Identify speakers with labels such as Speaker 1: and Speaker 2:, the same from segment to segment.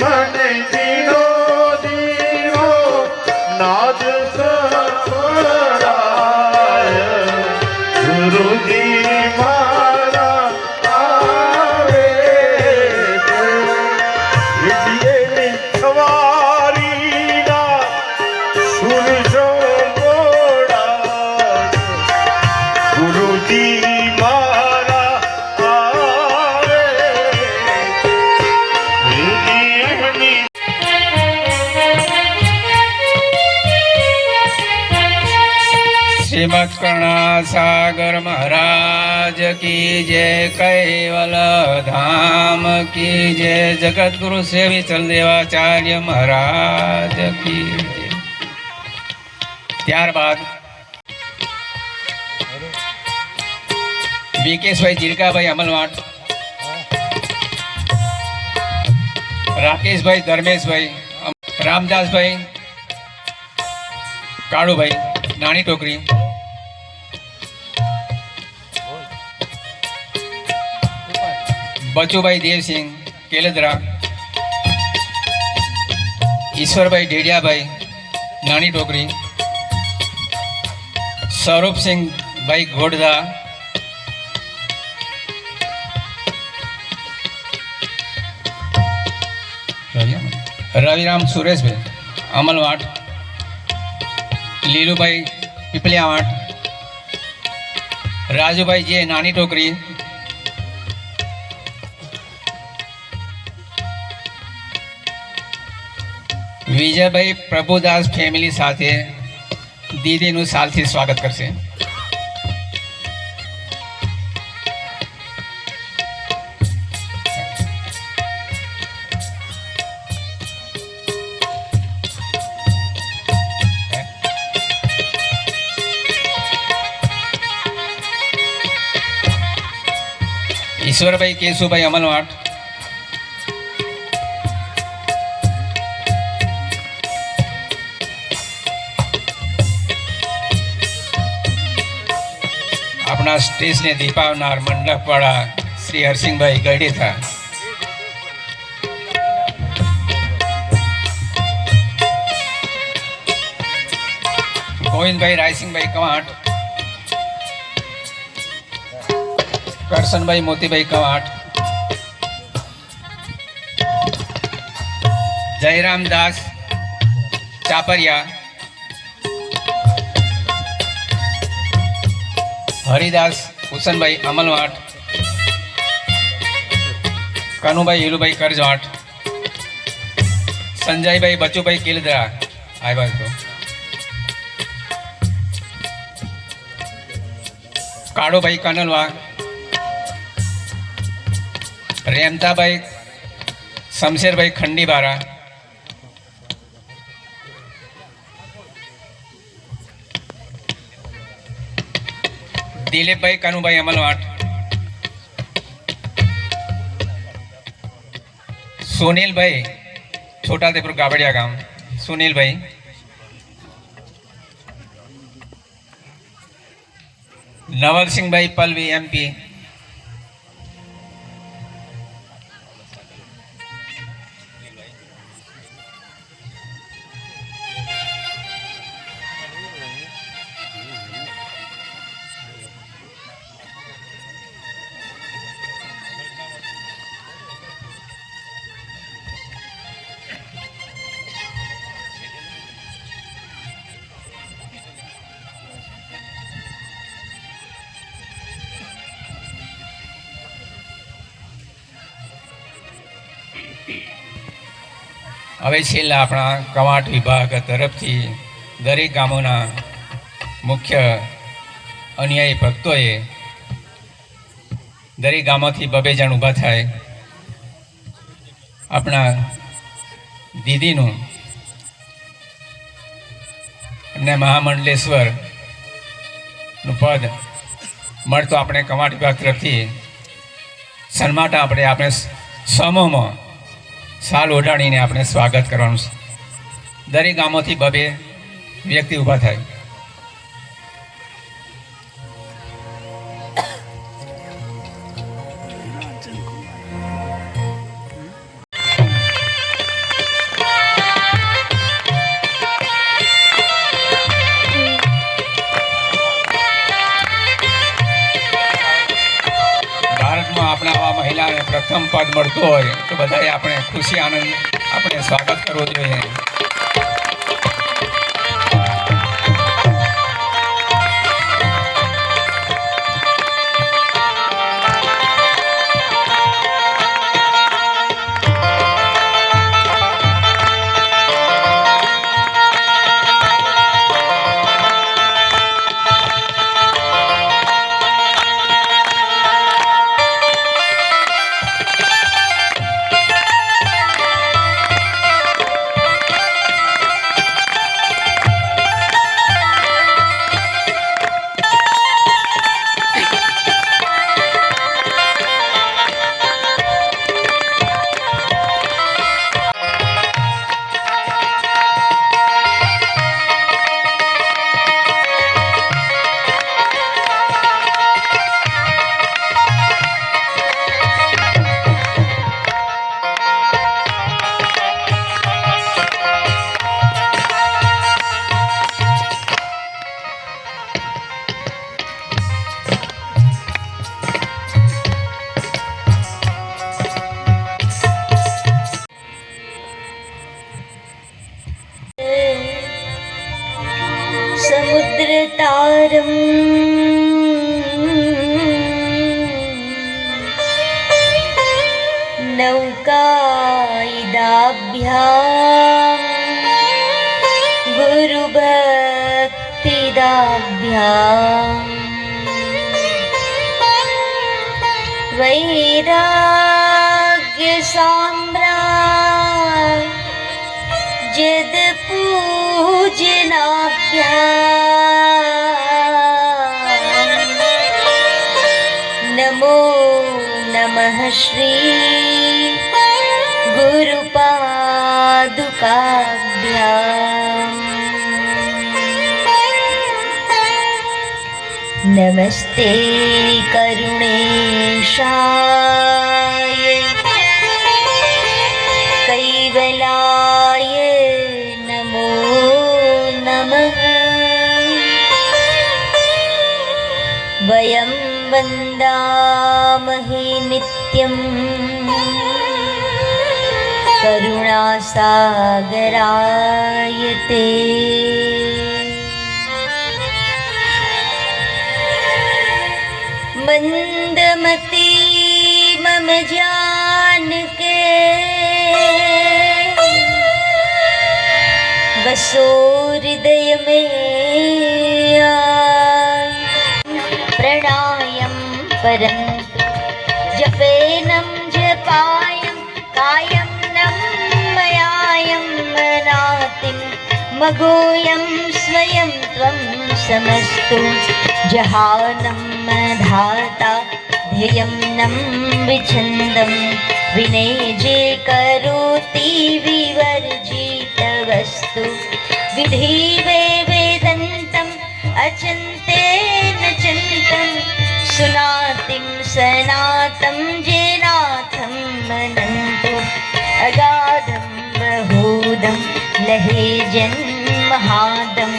Speaker 1: મને જીનો દીવો નાદ સપડાય ગુરુજી મારા આવે છે વિદ્યેની સવારીના સુર સંગોડા ગુરુજી
Speaker 2: श्रीमद करुणा सागर महाराज की जय, कैवल धाम की जय, जगत गुरु सेवी चल देवाचार्य महाराज की जय। ત્યારબાદ વિકેશભાઈ જીરકાભાઈ અમલવાટ, રાકેશભાઈ ધર્મેશભાઈ, રામદાસભાઈ કાળુભાઈ નાની ટોકરી, બચુભાઈ દેવસિંહ કેલદરા, ઈશ્વરભાઈ ઢેડિયાભાઈ નાની ટોકરી, સ્વરૂપસિંહ ભાઈ ઘોડદા, રવિરામ સુરેશભાઈ અમલવાટ, લીલુભાઈ પીપલિયાવાટ, રાજુભાઈ જે નાની ટોકરી, વિજયભાઈ પ્રભુદાસ ફેમિલી સાથે દીદીનું સાલથી સ્વાગત કરશે। ઈશ્વરભાઈ કેશુભાઈ અમલવાટ, આપણા સ્ટેજને દીપાવનાર મંડપવાળા શ્રી હરસિંહભાઈ ગઢેથા, ગોવિંદભાઈ રાયસિંહભાઈ કવાંટ, કરશનભાઈ મોતીભાઈ કવાંટ, જયરામદાસ ચાપરિયા, હરિદાસ હુસનભાઈ અમલવાટ, કનુભાઈ હીલુભાઈ કરજવાટ, સંજયભાઈ બચુભાઈ કેલદરા આવ્યા હતો, કાળુભાઈ કનલવા, રેમતાભાઈ શમશેરભાઈ ખંડીબારા, દિલીપભાઈ કનુભાઈ અમલવાટ, સુનિલભાઈ છોટાઉદેપુર ગાબડિયા ગામ, સુનિલભાઈ, નવલસિંહભાઈ પલવી એમપી, હવે છેલ્લા આપણા કવાંટ વિભાગ તરફથી દરેક ગામોના મુખ્ય અન્યાયી ભક્તોએ દરેક ગામોથી 2 જણ ઊભા થાય આપણા દીદીનું અને મહામંડલેશ્વરનું પદ મળતો આપણે કવાંટ વિભાગ તરફથી સન્માન આપણે સમૂહમાં સાલ ઓઢાડીને આપણે સ્વાગત કરવાનું છે। દરેક ગામોથી 2 વ્યક્તિ ઊભા થાય। પ્રથમ પદ મળતું હોય તો બધાએ આપણે ખુશી આનંદ આપણે સ્વાગત કરવું જોઈએ.
Speaker 3: समुद्रतारम् नौकायिदाभ्याम् गुरुभक्तिदाभ्याम् वैराग्यसाम्रा जदपूजनाभ्याम् नमो नमः श्री गुरुपादुकाभ्याम् नमस्ते करुणेशाय कैवलाय नमो नमः वयं वन्दामहे नित्यं करुणासागराय ते मंदमती मम जानके बसो हृदय में प्रणायं परन्तु जपेनं जपायं कायं नमयायं मनातिं मगोऽयं स्वयं त्वं समस्तु जहानं धाता ध्येयं नं विछन्दं विनेजे करोति विवर्जितवस्तु विधिवे वेदन्तम् अचिन्तेन चिन्तं सुनातिं सनातं जेनाथं मनन्तु अगाधं बहूदं लहेजन्महादं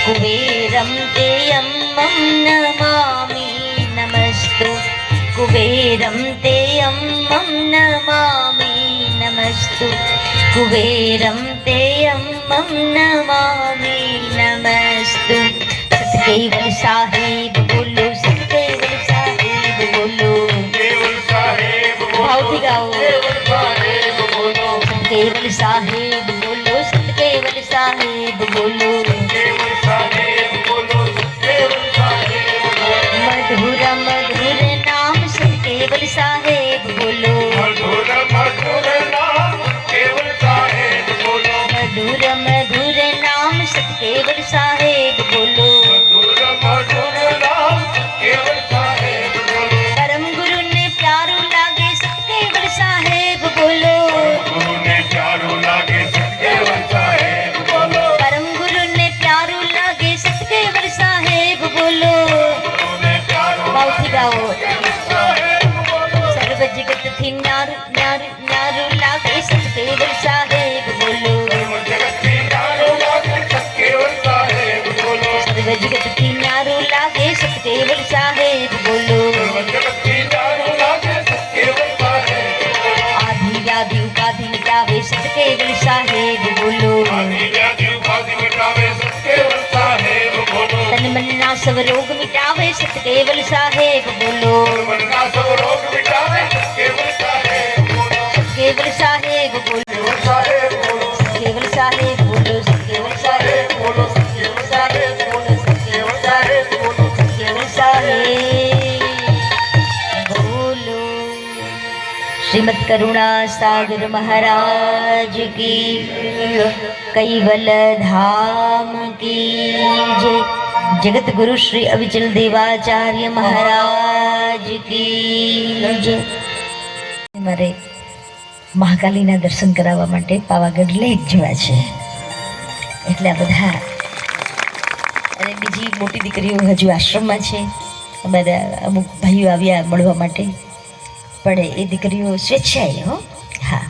Speaker 3: कुबेरं तेयं मम नमामि नमस्तु कुबेरं तेयं मम नमामि नमस्तु कुबेरं तेयं मम नमामि नमस्तु सतकेवल साहेब बोलो सतकेवल साहेब बोलो
Speaker 1: કેવલ સાહેબ
Speaker 3: भावથી गाओ
Speaker 1: સાહેબ બોલો
Speaker 3: सतकेवल साहेब बोलो सतकेवल साहेब बोलो
Speaker 1: કેવલ સાહેબ બોલો કેવલ સાહેબ બોલો
Speaker 3: मधुर मधुर नाम सतकेवल साहेब बोलो
Speaker 1: મધુર મધુર નામ કેવલ સાહેબ બોલો
Speaker 3: मधुर मधुर नाम सतकेवल साहेब बोलो
Speaker 1: મધુર મધુર નામ કેવલ સાહેબ બોલો
Speaker 3: परम गुरु ने प्यारो लागे सतकेवल साहेब बोलो
Speaker 1: ગુરુને પ્યારું લાગે સતકેવલ સાહેબ બોલો
Speaker 3: परम गुरु ने प्यारो लागे सतकेवल साहेब बोलो
Speaker 1: ગુરુને પ્યારું
Speaker 3: भावથી गाओ
Speaker 1: સાહેબ બોલો
Speaker 3: सर्व जगत थी न्यारू न्यारू न्यारू लागे सतकेवल साहेब बोलो
Speaker 1: જગતથી ન્યારું લાગે સતકેવલ સાહેબ
Speaker 3: मिटावे सतकेवल साहेब बोलो
Speaker 1: आदि व्याधि उपाधि मिटावे सतकेवल साहेब बोलो
Speaker 3: तन मन ना सब रोग मिटावे सतकेवल साहेब बोलो
Speaker 1: मन का सब रोग मिटावे सतकेवल साहेब बोलो
Speaker 3: सतकेवल साहेब बोलो
Speaker 1: केवल साहेब बोलो
Speaker 3: सतकेवल साहेब बोलो सतकेवल साहेब बोलो सतकेवल साहेब बोलो
Speaker 1: केवल साहेब बोलो
Speaker 3: सतकेवल साहेब बोलो। श्रीमद करुणा सागर महाराज की कैवल धाम की जय। जगत गुरु श्री अविचल देवाचार्य महाराज की जय। મારે મહાકાલીના દર્શન કરાવવા માટે પાવાગઢ લઈ જવા છે એટલે આ બધા અને બીજી મોટી દીકરીઓ હજુ આશ્રમમાં છે અમારા અમુક ભાઈઓ આવ્યા મળવા માટે પણ એ દીકરીઓ સ્વેચ્છાએ હો હા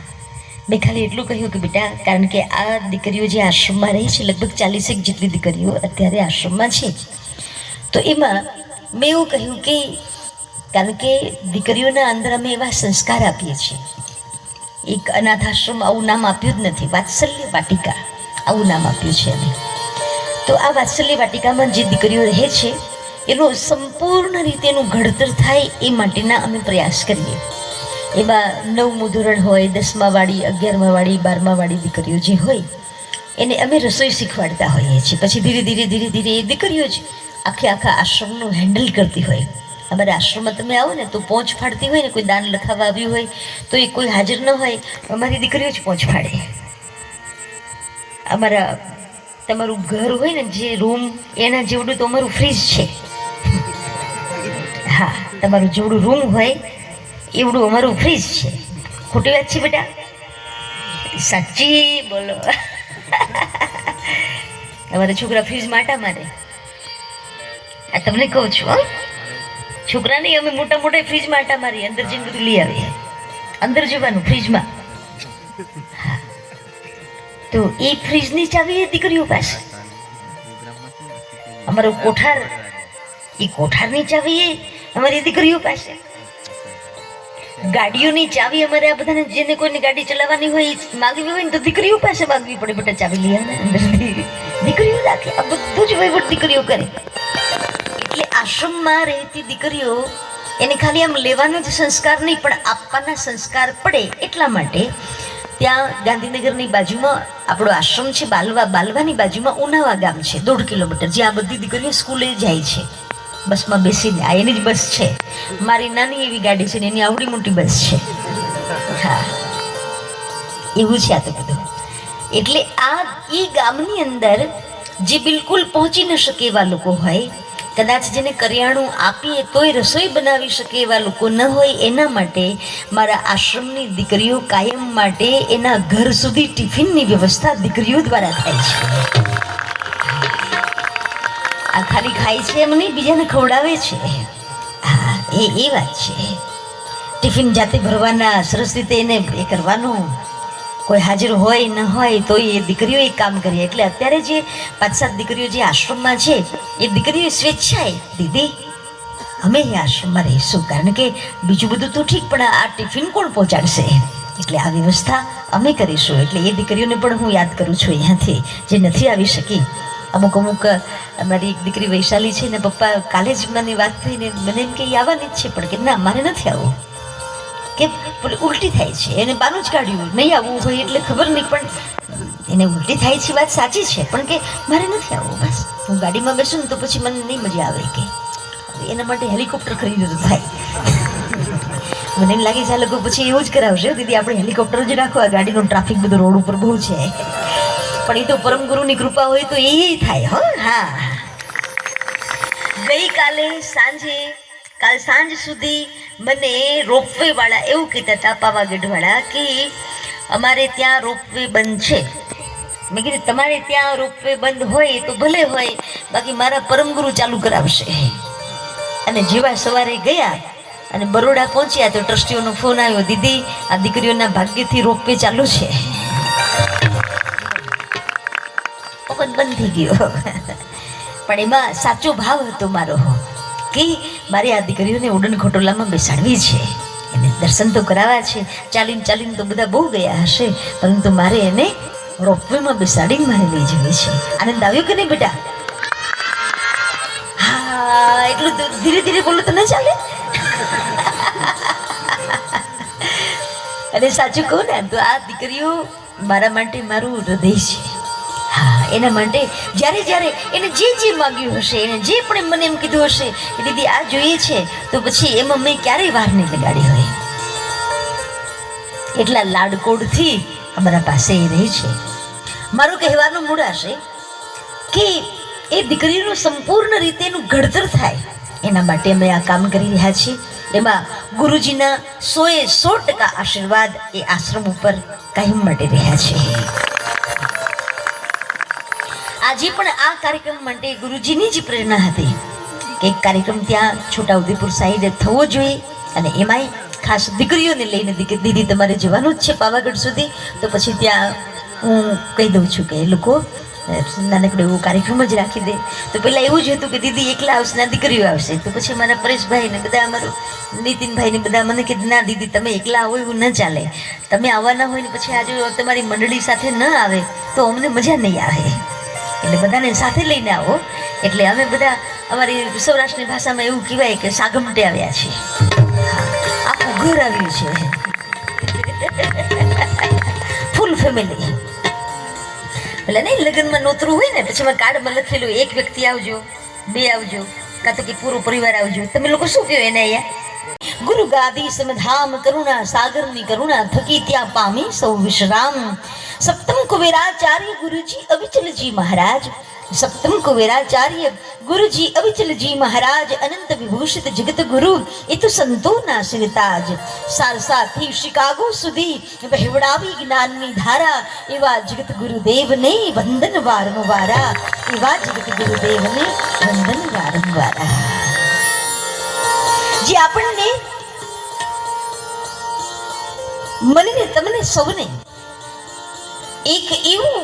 Speaker 3: મેં ખાલી એટલું કહ્યું કે બેટા કારણ કે આ દીકરીઓ જે આશ્રમમાં રહી છે લગભગ 40 જેટલી દીકરીઓ અત્યારે આશ્રમમાં છે તો એમાં મેં એવું કહ્યું કે કારણ કે દીકરીઓના અંદર અમે એવા સંસ્કાર આપીએ છીએ એક અનાથ આશ્રમ આવું નામ આપ્યું જ નથી વાત્સલ્ય વાટિકા આવું નામ આપ્યું છે અમે તો આ વાત્સલ્ય વાટિકામાં જે દીકરીઓ રહે છે એનું સંપૂર્ણ રીતે એનું ઘડતર થાય એ માટેના અમે પ્રયાસ કરીએ એમાં 9મું ધોરણ હોય 10મા વાળી 11મા વાળી 12મા વાળી દીકરીઓ જે હોય એને અમે રસોઈ શીખવાડતા હોઈએ છીએ પછી ધીરે ધીરે એ દીકરીઓ જ આખા આશ્રમનું હેન્ડલ કરતી હોય અમારા આશ્રમમાં તમે આવો ને તો પહોંચ ફાડતી હોય ને કોઈ દાન લખાવા આવ્યું હોય તો એ કોઈ હાજર ન હોય અમારી દીકરીઓ જ પહોંચ ફાડે અમારા તમારું ઘર હોય ને જે રૂમ એના જેવડું તો અમારું ફ્રીજ છે હા તમારું જેવડું રૂમ હોય એવડું અમારું ફ્રીજ છે ખોટી વાત છે બેટા સાચી બોલો અમારા છોકરા ફ્રીજમાં આટા મારે આ તમને કહું છું હા છોકરા નહીં અમે મોટા ફ્રીજમાં આટા મારીએ અંદર જઈને બધું લઈ આવીએ અંદર જવાનું ફ્રીજમાં હા તો એ ફ્રીજની ચાવી એ દીકરીઓ પાસે અમારો કોઠાર એ કોઠારની ચાવી એ અમારી દીકરીઓ પાસે ગાડીઓની ચાવી અમારે આ બધાને જેને કોઈની ગાડી ચલાવવાની હોય માગવી હોય ને તો દીકરીઓ પાસે માગવી પડે બેટા ચાવી લઈ આવે અંદર દીકરીઓ રાખે આ બધું જ વહીવટ દીકરીઓ કરે એટલે આશ્રમમાં રહેતી દીકરીઓ એને ખાલી આમ લેવાનો જ સંસ્કાર નહીં પણ આપવાના સંસ્કાર પડે એટલા માટે ત્યાં ગાંધીનગરની બાજુમાં આપણો આશ્રમ છે બાલવાની બાજુમાં ઉનાવા ગામ છે 1.5 કિલોમીટર જ્યાં આ બધી દીકરીઓ સ્કૂલે જાય છે બસમાં બેસીને આ એની જ બસ છે મારી નાની એવી ગાડી છે ને એની આવડી મોટી બસ છે હા એવું છે આ તો બધું એટલે આ એ ગામની અંદર જે બિલકુલ પહોંચી ન શકે એવા લોકો હોય કદાચ જેને કરિયાણું આપીએ તોય રસોઈ બનાવી શકે એવા લોકો ન હોય એના માટે મારા આશ્રમની દીકરીઓ કાયમ માટે એના ઘર સુધી ટિફિનની વ્યવસ્થા દીકરીઓ દ્વારા થાય છે આ ખાલી ખાય છે એમ નહીં બીજાને ખવડાવે છે હા એ વાત છે ટિફિન જાતે ભરવાના સરસ રીતે એને એ કરવાનું કોઈ હાજર હોય ન હોય તો એ દીકરીઓ એ કામ કરીએ એટલે અત્યારે જે 5-7 દીકરીઓ જે આશ્રમમાં છે એ દીકરીઓ સ્વેચ્છાએ દીદી અમે એ આશ્રમમાં રહીશું કારણ કે બીજું બધું તો ઠીક પણ આ ટિફિન કોણ પહોંચાડશે એટલે આ વ્યવસ્થા અમે કરીશું એટલે એ દીકરીઓને પણ હું યાદ કરું છું અહીંયાથી જે નથી આવી શકી અમુક અમારી એક દીકરી વૈશાલી છે ને પપ્પા કાલે જ મને વાત થઈને મને એમ કે આવવાની જ છે પણ કે ના મારે નથી આવવું કે ઉલટી થાય છે એને બાનું જ કાઢ્યું નહીં આવવું હોય એટલે ખબર નહીં પણ એને ઉલટી થાય છે વાત સાચી છે પણ કે મારે નથી આવવું બસ હું ગાડીમાં બેસું ને તો પછી મને નહીં મજા આવે કે એના માટે હેલિકોપ્ટર ખરીદવું થાય મને એમ લાગે છે આ લોકો પછી એવું જ કરાવશે દીદી આપણે હેલિકોપ્ટર જ રાખો આ ગાડીનો ટ્રાફિક બધો રોડ ઉપર બહુ છે પણ એ તો પરમ ગુરુની કૃપા હોય તો એ થાય હા ગઈકાલે કાલ સાંજ સુધી મને રોપવે વાળા એવું કહેતા હતા પાવાગઢવાળા કે અમારે ત્યાં રોપવે બંધ છે મેં કીધું તમારે ત્યાં રોપવે બંધ હોય તો ભલે હોય બાકી મારા પરમગુરુ ચાલુ કરાવશે અને જેવા સવારે ગયા અને બરોડા પહોંચ્યા તો ટ્રસ્ટીઓનો ફોન આવ્યો દીદી આ દીકરીઓના ભાગ્યથી રોપવે ચાલુ છે બંધ થઈ ગયો પણ એમાં સાચો ભાવ હતો મારો કે મારે આ દીકરીઓને ઉડન ખટોલામાં બેસાડવી છે એને દર્શન તો કરાવવા છે, ચાલીને ચાલીને તો બધા બહુ ગયા હશે, પરંતુ મારે એને રોપવેમાં બેસાડીને મારે લઈ જવી છે. આનંદ આવ્યો કે નહીં બેટા? હા, એટલું તો ધીરે ધીરે બોલું તો ન ચાલે. અને સાચું કહું ને તો આ દીકરીઓ મારા માટે મારું હૃદય છે. હા, એના માટે જ્યારે જ્યારે એને જે જે માગ્યું હશે, એને જે પણ મને એમ કીધું હશે કે દીદી આ જોઈએ છે, તો પછી એમાં મેં ક્યારેય વાર નહીં લગાડી હોય. એટલા લાડકોડથી અમારા પાસે એ રહી છે. મારું કહેવાનું મૂળ હશે કે એ દીકરીનું સંપૂર્ણ રીતે એનું ઘડતર થાય એના માટે અમે આ કામ કરી રહ્યા છીએ. એમાં ગુરુજીના 100% આશીર્વાદ એ આશ્રમ ઉપર કાયમ માટે રહ્યા છે. આજે પણ આ કાર્યક્રમ માટે ગુરુજીની જ પ્રેરણા હતી કે એક કાર્યક્રમ ત્યાં છોટાઉદેપુર સાઈડે થવો જોઈએ, અને એમાંય ખાસ દીકરીઓને લઈને દીદી તમારે જવાનું જ છે પાવાગઢ સુધી. તો પછી ત્યાં હું કહી દઉં છું કે એ લોકો નાનકડો એવો કાર્યક્રમ જ રાખી દે. તો પહેલાં એવું જ હતું કે દીદી એકલા આવશે ને દીકરીઓ આવશે. તો પછી મારા પરેશભાઈ ને બધા અમારું નીતિનભાઈ ને બધા મને કીધું ના દીદી તમે એકલા આવો એવું ન ચાલે, તમે આવવાના હોય ને પછી આજે તમારી મંડળી સાથે ન આવે તો અમને મજા નહીં આવે, એટલે બધાને સાથે લઈને આવો. એટલે અમે બધા અમારી સૌરાષ્ટ્રની ભાષામાં એવું કહેવાય કે સાગમટે આવ્યા છીએ. આખું ઘર આવ્યું છે, ફૂલ ફેમિલી. એટલે નહીં લગ્નમાં નોતરું હોય ને પછી એમાં કાર્ડમાં લખેલું એક વ્યક્તિ આવજો, 2 આવજો, કાં તો કે પૂરો પરિવાર આવજો. તમે લોકો શું કહો એને? અહીંયા ગુરુ ગાદી સમધામ કરુણા સાગરની કરુણા થકી ત્યાં પામી સૌ વિશ્રામ. સપ્તમ કુબેરાચાર્ય ગુરુજી અવિચલજી મહારાજ, સપ્તમ કુબેરાચાર્ય ગુરુજી અવિચલજી મહારાજ, અનંત વિભૂષિત જગત ગુરુ એ તો સંતોના શિરતાજ. સારસાથી શિકાગો સુધી વહેવડાવી જ્ઞાનની ધારા, એવા જગત ગુરુદેવને વંદન વારંવારા, એવા જગત ગુરુદેવને વંદન વારંવારા. જે આપણને મને તમને સૌને એક એવું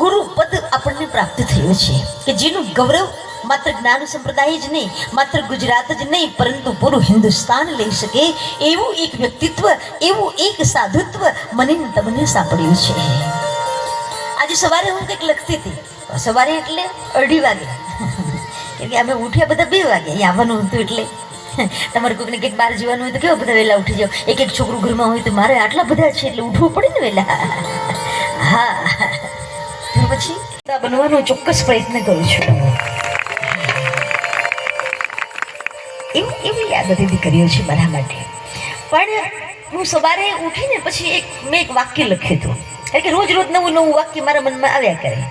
Speaker 3: ગુરુ પદ આપણને પ્રાપ્ત થયું છે કે જેનું ગૌરવ માત્ર જ્ઞાન સંપ્રદાય જ નહીં, માત્ર ગુજરાત જ નહીં, પરંતુ પૂરું હિન્દુસ્તાન લઈ શકે એવું એક વ્યક્તિત્વ, એવું એક સાધુત્વ મને તમને સાંપડ્યું છે. આજે સવારે હું કંઈક લખતી હતી, સવારે એટલે 2:30 વાગે, કેમ કે અમે ઉઠ્યા બધા 2 વાગે, અહીં આવવાનું હતું. એટલે તમારે કોઈકને કંઈક બહાર જવાનું હોય તો કેવા બધા વહેલા ઉઠી જાઓ. એક છોકરું ઘરમાં હોય તો મારે આટલા બધા છે એટલે ઉઠવું પડે ને વહેલા. હા, તો પછી બનવાનો ચોક્કસ પ્રયત્ન કરું છું. એવી આ બધી દીકરીઓ છે મારા માટે. પણ હું સવારે ઉઠીને પછી મેં એક વાક્ય લખ્યું હતું, કારણ કે રોજ રોજ નવું નવું વાક્ય મારા મનમાં આવ્યા કરે.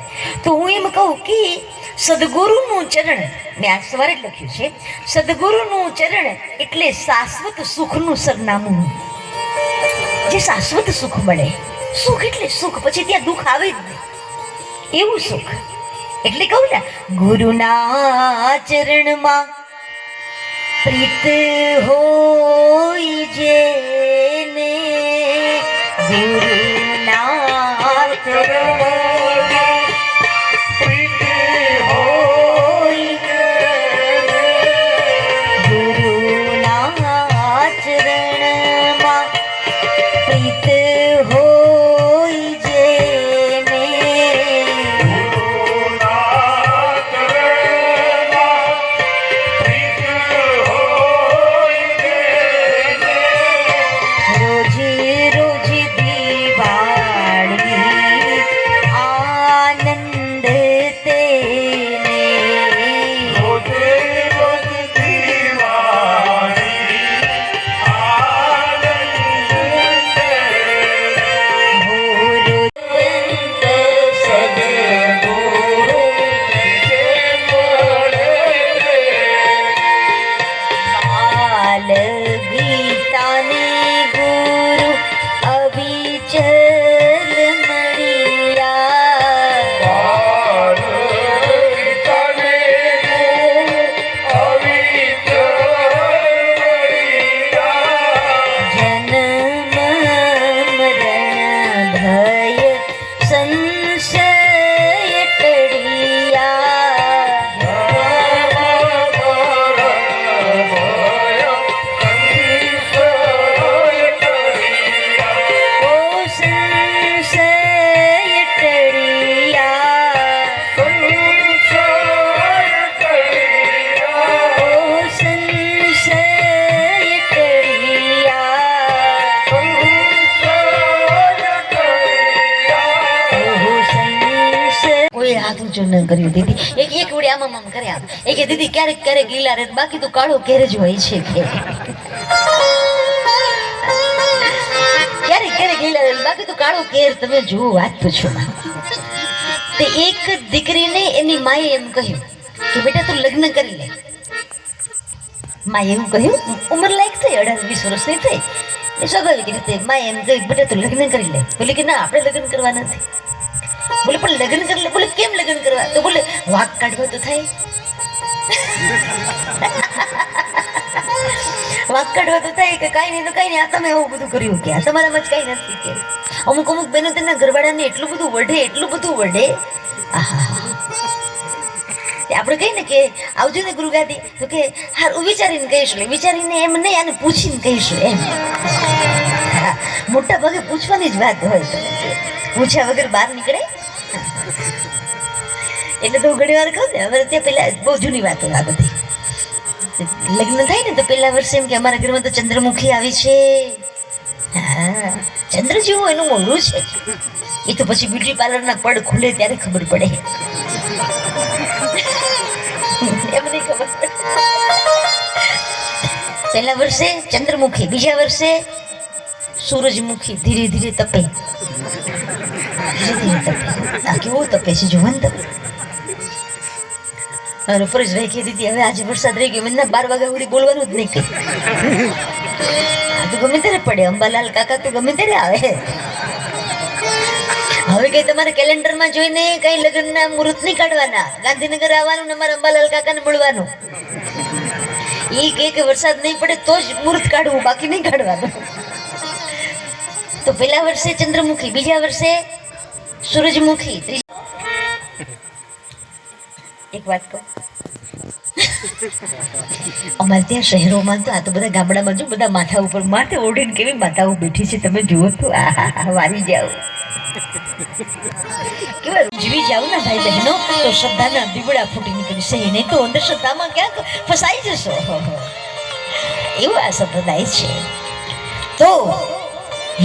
Speaker 3: તો હું એમ કહું કે સદગુરુનું ચરણ, મેં આજ સવારે જ લખ્યું છે, સદગુરુનું ચરણ એટલે શાશ્વત સુખનું સરનામું. જે શાશ્વત સુખ મળે, સુખ એટલે સુખ, પછી ત્યાં દુઃખ આવે જ નહીં એવું સુખ. એટલે કહું ને, ગુરુના ચરણમાં પ્રીત હોય જેને, ગુરુના ચરણમાં પ્રીત હોય જેને, ગુરુના ચરણમાં પ્રીત હોય જેને, રોજ રોજ દિવાળી આ હાથ ઊંચો ન કર્યો દીદી. એક વડે આમ કર્યા. એ કે દીદી ક્યારેક ક્યારેક ગીલા રે, બાકી તો કાળો કેર જ હોય છે કે. ક્યારેક ક્યારેક ગીલા રે, બાકી તો કાળો કેર. તમે જુઓ, વાત પૂછો. તે એક દીકરીને એની માએ એમ કહ્યું કે બેટા તું લગ્ન કરી લે. માએ એવું કહ્યું, ઉંમર લાયક થઈ 18-20 વર્ષની થઈ. સ્વાભાવિક રીતે માએ એમ કહ્યું બેટા તું લગ્ન કરી લે. બોલે કે ના, આપણે લગ્ન કરવા નથી. બોલે પણ લગ્ન કરી લે. બોલે કેમ લગ્ન કરવા? તો બોલે વાક કાઢવા તો થાય. વાક કાઢવા તો થાય કે કાંઈ નહીં તો કાંઈ નહીં, આ તમે આવું બધું કર્યું કે આ તમારામાં જ કાંઈ નથી કે. અમુક બહેનો તેના ઘરવાળાને એટલું બધું વઢે. આપણે કહીએ ને કે આવજો ને ગુરુગાદી, તો કે હારું વિચારીને કહીશું. વિચારીને એમ નહીં, આને પૂછીને કહીશું એમ. મોટા ભાગે પૂછવાની જ વાત હોય. પૂછ્યા વગર બહાર નીકળે. એટલે તો ઘણી વાર કહું ને, અમારે ત્યાં પેલા બહુ જૂની વાતો આ બધી. લગ્ન થાય ને તો પેલા વર્ષે એમ કે અમારા ઘરમાં તો ચંદ્રમુખી આવી છે. હા, ચંદ્ર જેવું એનું મોઢું છે. એ તો પછી બ્યુટી પાર્લરના પડ ખુલે ત્યારે ખબર પડે. એમ નહીં ખબર પડે. પહેલા વર્ષે ચંદ્રમુખી, બીજા વર્ષે સૂરજમુખી. ધીરે ધીરે તપે. આ કેવું તપે છે, જોવા ને તપે. અને ફરજભાઈ કહેતી હતી હવે આજે વરસાદ રહી ગયો, મને 12 વાગ્યા સુધી બોલવાનું જ નહીં કહી. આ તો ગમે ત્યારે પડે. અંબાલાલ કાકા તો ગમે ત્યારે આવે. હવે કઈ તમારે કેલેન્ડરમાં જોઈને કઈ લગ્નના મુહૂર્ત નહીં કાઢવાના. ગાંધીનગર આવવાનું ને અમારા અંબાલાલ કાકાને મળવાનું. એ કે વરસાદ નહીં પડે તો જ મુહૂર્ત કાઢવું, બાકી નહીં કાઢવાનું. તો પહેલા વર્ષે ચંદ્રમુખી, બીજા વર્ષે સૂરજમુખી. એક વાત કહું, અમારે ત્યાં શહેરોમાં તો આ તો બધા ગામડામાં જો બધા માથા ઉપર માથે ઓઢીને કેવી માતાઓ બેઠી છે તમે જુઓ તો. વારી જાઓ, કેવા જીવી જાવ ને ભાઈ બહેનો, તો શ્રદ્ધાના દીવડા ફૂટી નીકળશે. નહીં તો અંધશ્રદ્ધામાં ક્યાંક ફસાઈ જશો. એવું આ સંપ્રદાય છે. તો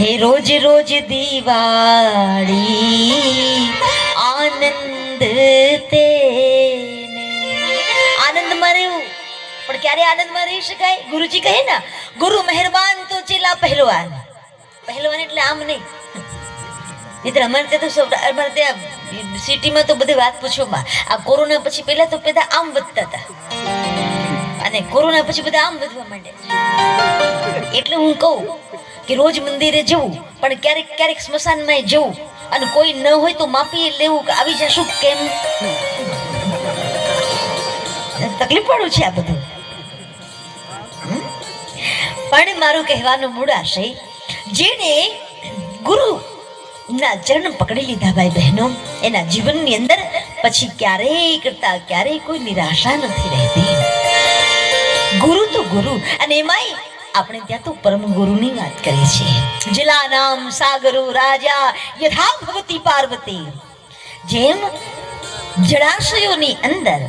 Speaker 3: હે રોજ રોજ દિવાળી આનંદ તેને. આનંદમાં રહેવું, પણ ક્યારે આનંદમાં રહી શકાય? ગુરુજી કહે ને, ગુરુ મહેરબાન તો ચેલા પહેલવાન. પહેલવાન એટલે આમ નહીં. મિત્ર અમારે ત્યાં તો અમારે ત્યાં સિટીમાં તો બધી વાત પૂછોમાં. આ કોરોના પછી પહેલા તો બધા આમ વધતા હતા, અને કોરોના પછી બધા આમ વધવા માંડ્યા. એટલે હું કહું કે રોજ મંદિરે જવું, પણ ક્યારેક ક્યારેક સ્મશાનમાં જવું, અને કોઈ ન હોય તો માપી લેવું કે આવી જશું કેમ. તકલીફ પડું છે આ બધું. પણ મારું કહેવાનો મૂળ આશય, જેને ગુરુ ના ચરણ પકડી લીધા ભાઈ બહેનો, એના જીવનની અંદર પછી ક્યારેય કોઈ નિરાશા નથી રહેતી. ગુરુ તો ગુરુ. અને એમાંય આપણે ત્યાં તો પરમ ગુરુની વાત કરીએ છીએ. જલા નામ સાગરો રાજા યથા ભવતી પાર્વતી. જેમ જળાશયોની અંદર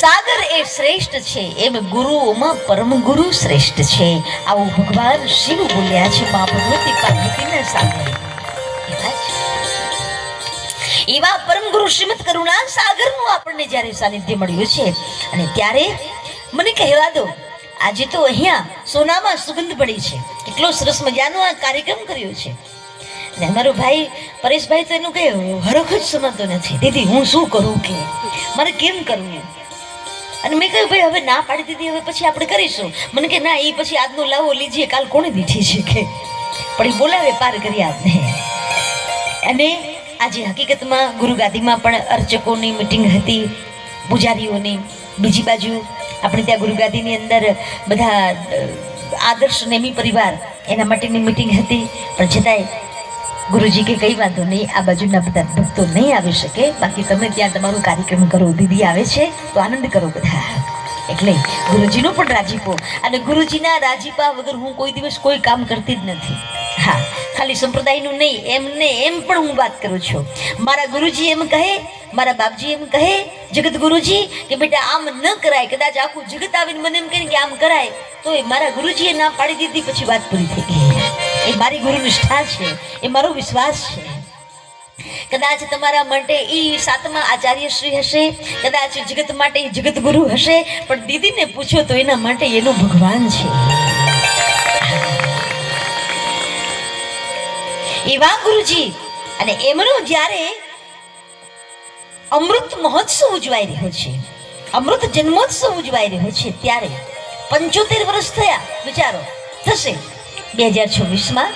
Speaker 3: સાગર એ શ્રેષ્ઠ છે, એમ ગુરુઓમાં પરમ ગુરુ શ્રેષ્ઠ છે. આવું ભગવાન શિવ બોલ્યા છે મા ભગવતી પાર્વતીના સાગર. એવા પરમ ગુરુ શ્રીમદ કરુણા સાગરનું આપણને જ્યારે સાનિધ્ય મળ્યું છે, અને ત્યારે મને કહેવા દો, આજે તો અહીંયા સોનામાં સુગંધ પડી છે. કેટલો સરસ મજાનો આ કાર્યક્રમ કર્યો છે. અને અમારો ભાઈ પરેશભાઈ તો એનું કઈ હરખ જ સમજતો નથી. દીદી હું શું કરું, કે મારે કેમ કરવું? અને મેં કહ્યું ભાઈ હવે ના પાડી દીધી, હવે પછી આપણે કરીશું. મને કે ના, એ પછી આજનો લાવો લીજીએ, કાલ કોને દીધી છે કે. પણ એ બોલાવે પાર કરી આપને. અને આજે હકીકતમાં ગુરુગાદીમાં પણ અર્ચકોની મિટિંગ હતી, પૂજારીઓની. બીજી બાજુ આપણે ત્યાં ગુરુગાદીની અંદર બધા આદર્શ નેમી પરિવાર એના માટેની મિટિંગ હતી. પણ છતાંય ગુરુજી કે કંઈ વાંધો નહીં, આ બાજુના બધા ભક્તો નહીં આવી શકે, બાકી તમે ત્યાં તમારો કાર્યક્રમ કરો. દીદી આવે છે તો આનંદ કરો બધા. એટલે ગુરુજીનો પણ રાજીપો. અને ગુરુજીના રાજીપા વગર હું કોઈ દિવસ કોઈ કામ કરતી જ નથી. હા, ખાલી સંપ્રદાયનું નહીં, એમ પણ હું વાત કરું છું. મારા ગુરુજી એમ કહે, મારા બાપજી એમ કહે, જગત ગુરુજી કે બેટા આમ ન કરાય. કદાચ આખું જગત આવીને મને એમ કહે કે આમ કરાય, તો એ મારા ગુરુજીએ ના પાડી દીધી, પછી વાત પૂરી થઈ ગઈ. એ મારી ગુરુ નિષ્ઠા છે, એ મારો વિશ્વાસ છે. કદાચ તમારા માટે ઈ સાતમા આચાર્ય શ્રી હશે, કદાચ જગત માટે ઈ જગત ગુરુ હશે, પણ દીદીને પૂછો તો એના માટે એનો ભગવાન છે. એવા ગુરુજી અને એમનો જ્યારે અમૃત મહોત્સવ ઉજવાઈ રહ્યો છે, અમૃત જન્મોત્સવ ઉજવાઈ રહ્યો છે, ત્યારે 75 વર્ષ થયા. વિચારો, થશે 2026માં.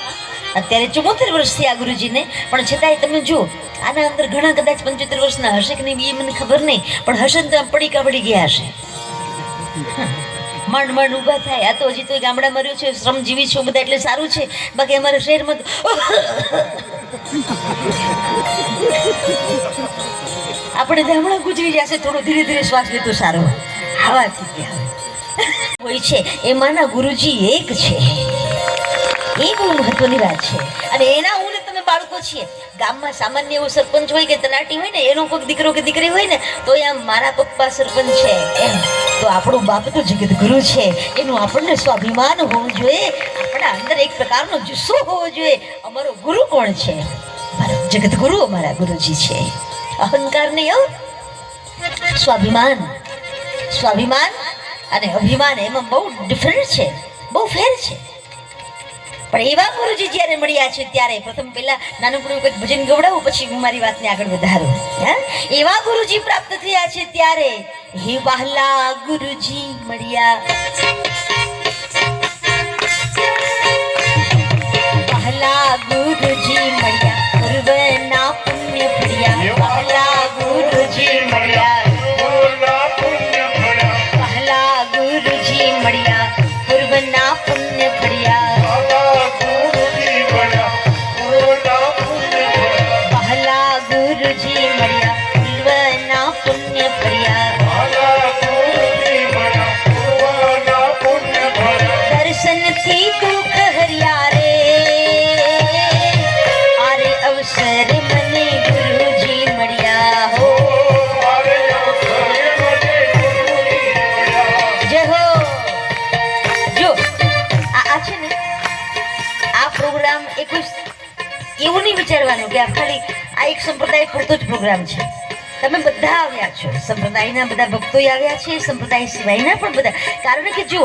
Speaker 3: અત્યારે 74 વર્ષ થયા ગુરુજીને, પણ છતાંય તમે જુઓ આના અંદર ઘણા કદાચ 75 વર્ષના હશે કે નહીં એ મને ખબર નહીં, પણ હશે ને તો પડીકા પડી ગયા હશે. માંડ માંડ ઊભા થાય. આ તો હજી તો ગામડામાં રહ્યો છે, શ્રમજીવી છો બધા એટલે સારું છે, બાકી અમારા શહેરમાં તો આપણે હમણાં ગુજરી જશે. થોડું ધીરે ધીરે શ્વાસ લેતો સારો. આવા થઈ ગયા હોય છે એમાંના ગુરુજી એક છે. એ બહુ મહત્વની વાત છે. અને એના હું ને તમે બાળકો છીએ. ગામમાં સામાન્ય એવો સરપંચ હોય કે તલાટી હોય ને, એનો કોઈ દીકરો કે દીકરી હોય ને તો આમ મારા પપ્પા સરપંચ છે એમ, તો આપણો બાપ તો જગત ગુરુ છે એનું આપણને સ્વાભિમાન હોવું જોઈએ. આપણા અંદર એક પ્રકારનો જુસ્સો હોવો જોઈએ. અમારો ગુરુ કોણ છે? જગત ગુરુ અમારા ગુરુજી છે. અહંકાર નહીં, સ્વાભિમાન. સ્વાભિમાન અને અભિમાન એમાં બહુ ડિફરન્સ છે, બહુ ફેર છે. પણ એવા ગુરુજી જ્યારે મળ્યા છે ત્યારે પ્રથમ પહેલા નાનકડું કંઈક ભજન ગવડાવું, પછી હું મારી વાતને આગળ વધારું. એવા ગુરુજી પ્રાપ્ત થયા છે ત્યારે હે વહાલા ગુરુજી મળ્યા, વહાલા ગુરુજી મળ્યા, પૂર્વના પુણ્ય ફળ્યા. વહાલા ગુરુજી મળ્યા, વહાલા ગુરુજી મળ્યા, પૂર્વના પુણ્ય ફળ્યા. એવું નહીં વિચારવાનું કે આ ખાલી આ એક સંપ્રદાય પૂરતો જ પ્રોગ્રામ છે. તમે બધા આવ્યા છો, સંપ્રદાયના બધા ભક્તો આવ્યા છે, સંપ્રદાય સિવાયના પણ બધા. કારણ કે જો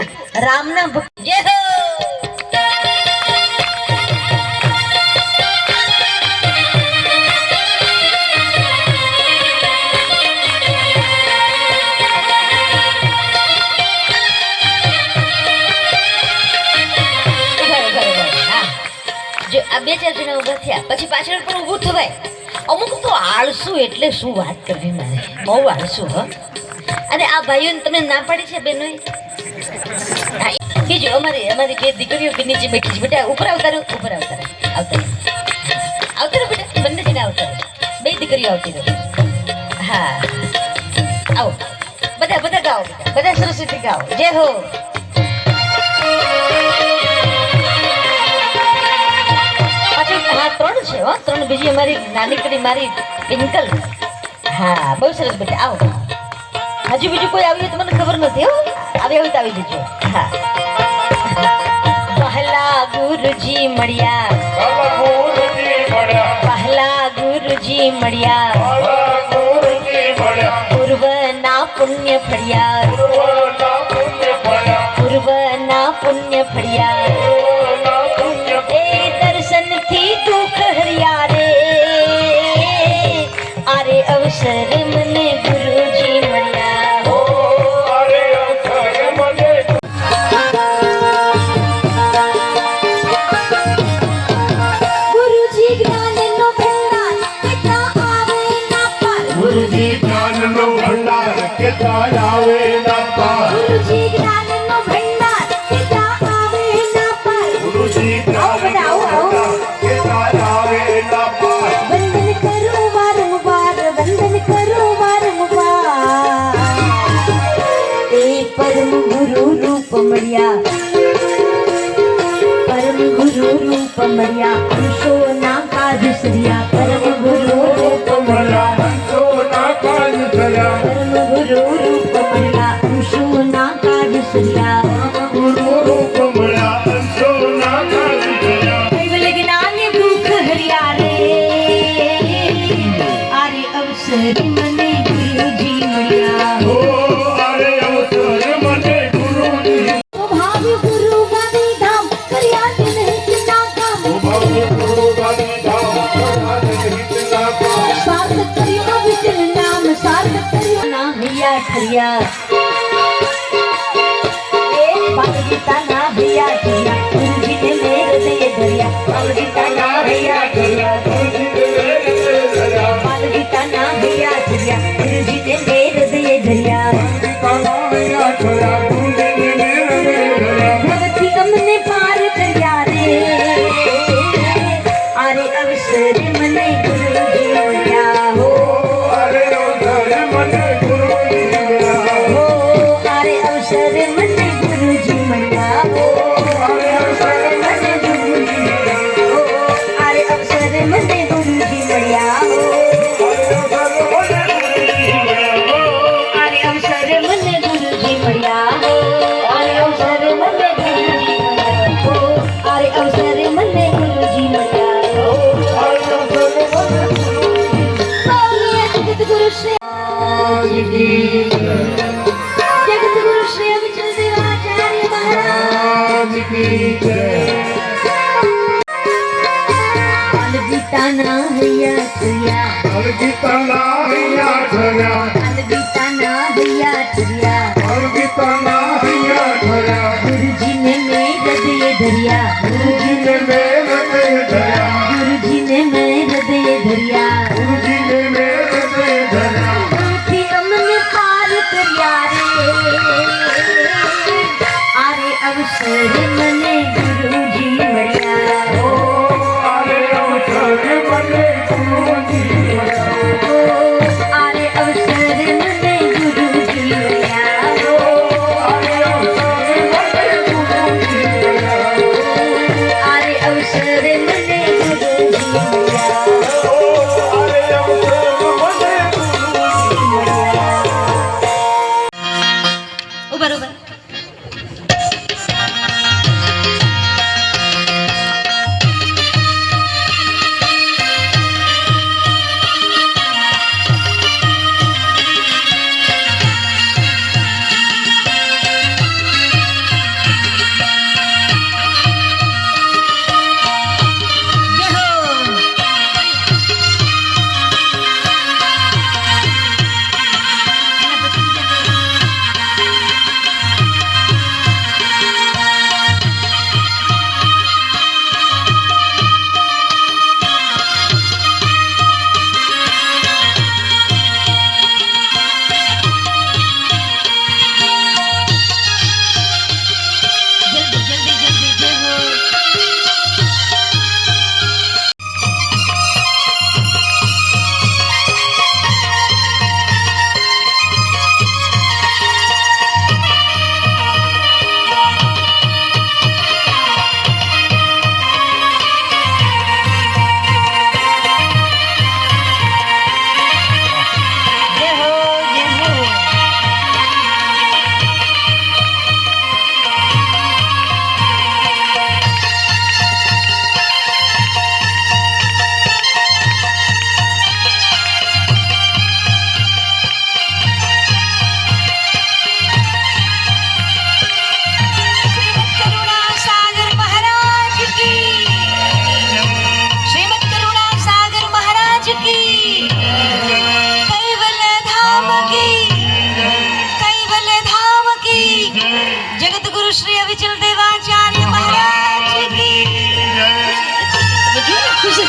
Speaker 3: રામના ભક્ત જય હો. આ બે ચાર જણા ઉભા થયા પછી પાછળ પણ ઊભું થવાય. અમુક તો આળસુ એટલે શું વાત કરવી, મારે બહુ આળસુ. અને આ ભાઈઓને તમે ના પાડી છે બહેનોએ. બીજું અમારી બે દીકરીઓ કે નીચે બેઠી છે. બેટા ઉપર આવતારો, ઉપર આવતારો, આવતારો બેટા, બંને જઈને આવતારો, બે દીકરીઓ આવતી રહો. હા આવો બધા બધા ગાઓ, બેટા બધા સરસ રીતે ગાઓ. જય હો. હા 3 છે હો, 3 બીજી અમારી નાનીકડી મારી પિંકલ. હા બહુ સરસ બેટા. આવો. હજુ બીજું કોઈ આવ્યું તો મને ખબર નથી હો. આવ્યું તો આવી જજો. હા વહાલા ગુરુજી મળ્યા, વહાલા ગુરુજી મળ્યા, પૂર્વના પુણ્ય ફળ્યા, પૂર્વના પુણ્ય ફળ્યા. અવસર મને ગુરુજી મળ્યા હો. ગુરુજી જ્ઞાનનો ભંડાર કેટલા આવે ના પાર,
Speaker 1: ગુરુજી જ્ઞાનનો ભંડાર કેટલા આવે ના પાર,
Speaker 3: ગુરુજી જ્ઞાનનો ભંડાર કેટલા આવે ના પાર,
Speaker 1: ગુરુજી જ્ઞાનનો ભંડાર કેટલા આવે ના પાર.
Speaker 3: વંદન કરું વારંવાર, વંદન કરું વારંવાર. એ પરમ ગુરુ રૂપ મળ્યા, પરમ ગુરુ રૂપ મળ્યા, અંશોના કાજ સર્યા. પરમ ગુરુ રૂપ મળ્યા,
Speaker 1: અંશોના કાજ સર્યા.
Speaker 3: પરમ ગુરુ રૂપ મળ્યા, અંશોના કાજ સર્યા.
Speaker 1: ગુરુ રૂપ મળ્યા, અંશોના કાજ સર્યા.
Speaker 3: કૈવલ્ય જ્ઞાન દુઃખ હર્યા રે, અવસર મને ગુરુજી મળ્યા
Speaker 1: ઓ અરે અવસર મને ગુરુજી
Speaker 3: ભાવી ગુરુ ગાદી ધામ કર્યા દિન હિતના કામ
Speaker 1: ભાવ ગુરુ ગાદી ધામ કર્યા હિતના કામ
Speaker 3: સાર્થક કર્યો વિઠ્ઠલ નામ સાર્થક કર્યો ના હૈયા ઠર્યા ગીતા ના ભૈયા ઠર્યા ગુરુજી ને મેં હૃદય ધર્યા ગીતા ના ભૈયા ઠર્યા ગીતા ના ભૈયા ઠર્યા ગુરુજી ને મેં હૃદય ધર્યા ભગવતી અમને પાર કર્યા રે આરે અવસર મને ગુરુજી મળ્યા હો
Speaker 1: અરે અવસર મને ગુરુજી મળ્યા
Speaker 3: હો આરે અવસર મને ગુરુજી મળ્યા હો
Speaker 1: અરે અવસર મને ગુરુજી મળ્યા
Speaker 3: હો આરે અવસર મને ગુરુજી મળ્યા હો આરે અવસર મને ગુરુજી મળ્યા હો આરે અવસર મને ગુરુજી મળ્યા હો આરે અવસર મને ગુરુજી મળ્યા હો બોલીએ જગત ગુરુ શ્રી જગત ગુરુ શ્રી વિચલ દેવાચાર્ય મહારાજ ગીતાના હૈયા ઠર્યા
Speaker 1: ગીતાના હૈયા ઠર્યા
Speaker 3: ગીતાના હૈયા ઠર્યા
Speaker 1: ગીતાના હૈયા ઠર્યા
Speaker 3: ગુરુજીને મેં હૃદય ધર્યા
Speaker 1: ગુરુજીને મેં હૃદય ધર્યા
Speaker 3: ગુરુજીને મેં હૃદય ધર્યા
Speaker 1: ગુરુજીને મેં હૃદય ધર્યા
Speaker 3: તેથી અમને પાર કર્યા રે આરે અવસર મને ગુરુજી મળ્યા
Speaker 1: ઓ અરે અવસર મને ગુરુજી મળ્યા
Speaker 3: ઓ આરે અવસર મને ગુરુજી મળ્યા ઓ
Speaker 1: અરે અવસર મને ગુરુજી મળ્યા
Speaker 3: આરે અવસર મને ગુરુજી મળ્યા
Speaker 1: અરે અવસર મને ગુરુજી મળ્યા
Speaker 3: બરોબર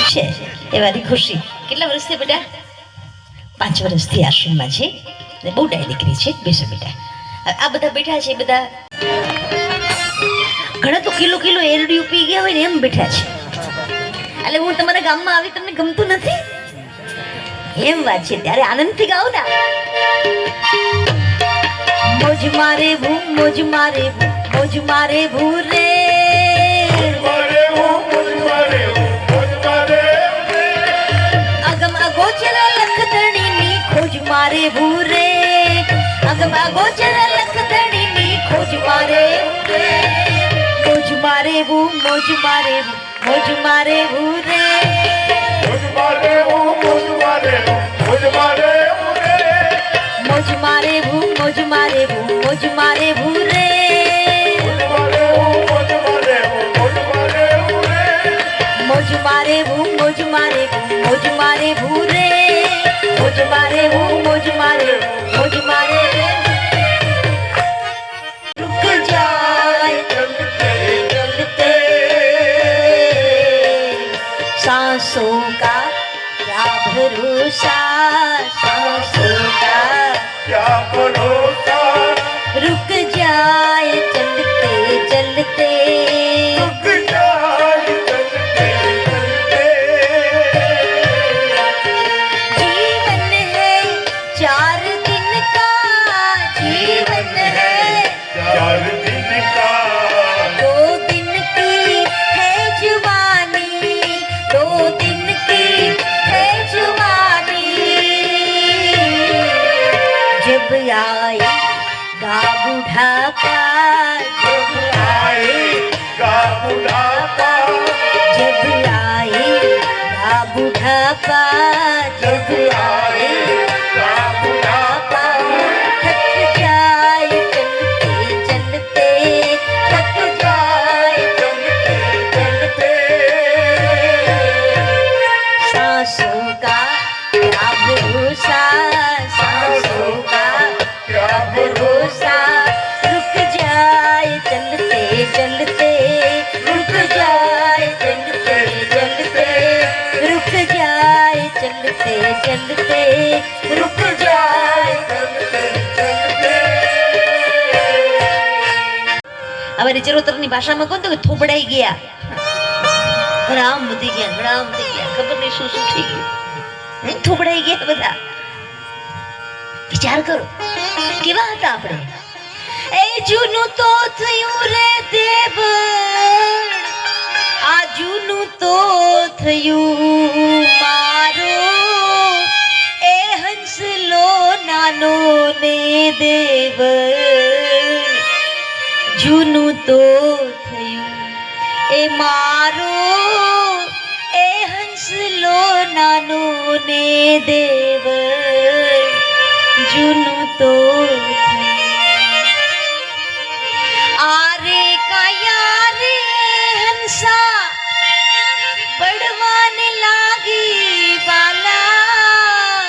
Speaker 3: છે એવાની ખુશી કેટલા વર્ષથી બેટા 5 વર્ષથી આશ્રમમાં છે ને બહુ ડાય દીકરી છે બેસો બેટા આ બધા બેઠા છે બધા ઘણા તો કિલો કિલો એરડિયું પી ગયા હોય ને એમ બેઠા છે એટલે હું તમારા ગામમાં આવી તમને ગમતું નથી એમ વાત છે ત્યારે આનંદથી ગાઓ ને મોજ મારે ભૂ મોજ મારે ભૂ મોજ મારે ભૂ રે અગમ અગોચર લખતણીની ખોજ મારે ભૂ રે અગમ અગોચર લખતણીની ખોજ મારે ભૂ રે મોજ મારે ભૂ મોજ મારે ભૂ મોજ મારે ભૂ રે
Speaker 1: મોજ મારે મોજ મારે મોજ મારે
Speaker 3: મોજ મારે ભૂરે મોજ મારે મોજ મારે रुक जाए
Speaker 1: चलते
Speaker 3: चलते सांसों का क्या भरोसा सांसों का
Speaker 1: क्या भरोसा
Speaker 3: रुक जाए चलते चलते
Speaker 1: रुक जाए चलते चलते
Speaker 3: जीवन है 4 दिन का जीवन है
Speaker 1: 4 दिन का
Speaker 3: 2 दिन की है जवानी 2 दिन की है जवानी जब आएगा बुढ़ापा जब
Speaker 1: आएगा बुढ़ापा
Speaker 3: जब आएगा बुढ़ापा जब आएगा बुढ़ापा थक जाए चलते चलते थक जाए
Speaker 1: चलते चलते
Speaker 3: सांसों का क्या भरोसा सांसों का
Speaker 1: क्या भरोसा
Speaker 3: रुक जाए चलते चलते रुक जाए चलते चलते रुक जाए चलते चलते रुक जाए અમારી ચરોતરની ભાષામાં કોણ તો કે થોબડાઈ ગયા ઘણા આમ વધી ગયા ખબર નહીં શું થઈ ગયું થોબડાઈ ગયા બધા વિચાર કરો કેવા હતા આપણે એ જૂનું તો થયું રે દેવ આ જૂનું તો થયું મારો એ હંસલો નાનો ને દેવ જૂનું તો થયું એ મારો એ હંસલો નાનો ને દેવ જૂનું તો આરે કયા રે હંસા પડવાને લાગી વાલા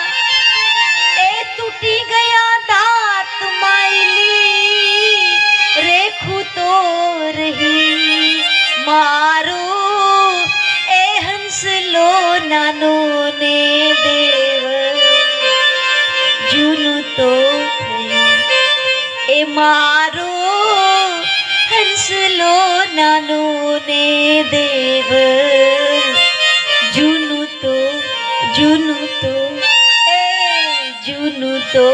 Speaker 3: એ તૂટી ગયા દાંત માયલી રેખું તો રહી મારો એ હંસલો નાનો ને દેવ જૂનું તો થયું એ મારો હંસલો નાનો ને દેવ જૂનું તો એ જૂનું તો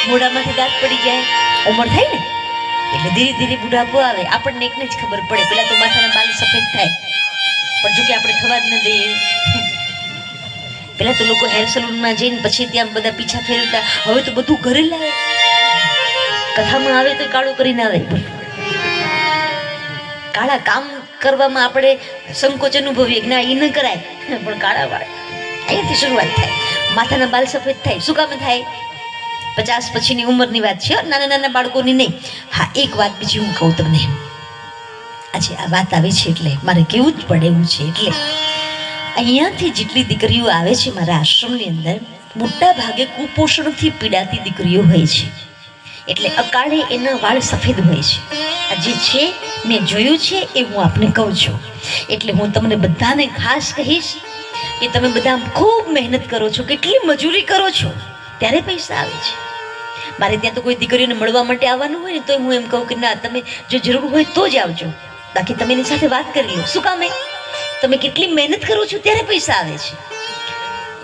Speaker 3: મોઢામાંથી દાંત પડી જાય ઉંમર થાય ને એટલે ધીરે ધીરે બુઢાપો આવે આપણને એકને જ ખબર પડે પેલા તો માથાના બાલ સફેદ થાય પણ જો કે આપણે થવા જ ન દઈએ પેલા તો લોકો હેર સલૂનમાં જઈને પછી ત્યાં બધા પીછા ફેરવતા હવે તો બધું ઘરે લાવે કથામાં આવે તો કાળું કરીને આવે કાળા કામ કરવામાં આપણે સંકોચ અનુભવીએ કે ના એ ન કરાય પણ કાળા વાળ અહીંયાથી શરૂઆત થાય માથાના બાલ સફેદ થાય શું કામ થાય 50 પછીની ઉંમરની વાત છે નાના નાના બાળકોની નહીં હા એક વાત બીજી હું કહું તમને આજે આ વાત આવી છે એટલે મારે કેવું જ પડે એવું છે એટલે અહીંયાથી જેટલી દીકરીઓ આવે છે મારા આશ્રમની અંદર મોટા ભાગે કુપોષણથી પીડાતી દીકરીઓ હોય છે એટલે અકાળે એના વાળ સફેદ હોય છે આ જે છે મેં જોયું છે એ હું આપને કહું છું એટલે હું તમને બધાને ખાસ કહીશ કે તમે બધા ખૂબ મહેનત કરો છો કેટલી મજૂરી કરો છો ત્યારે પૈસા આવે છે મારે ત્યાં તો કોઈ દીકરીઓને મળવા માટે આવવાનું હોય ને તો હું એમ કહું કે ના તમે જો જરૂર હોય તો જ આવજો બાકી તમે એની સાથે વાત કરી લો શું કામ તમે કેટલી મહેનત કરો છો ત્યારે પૈસા આવે છે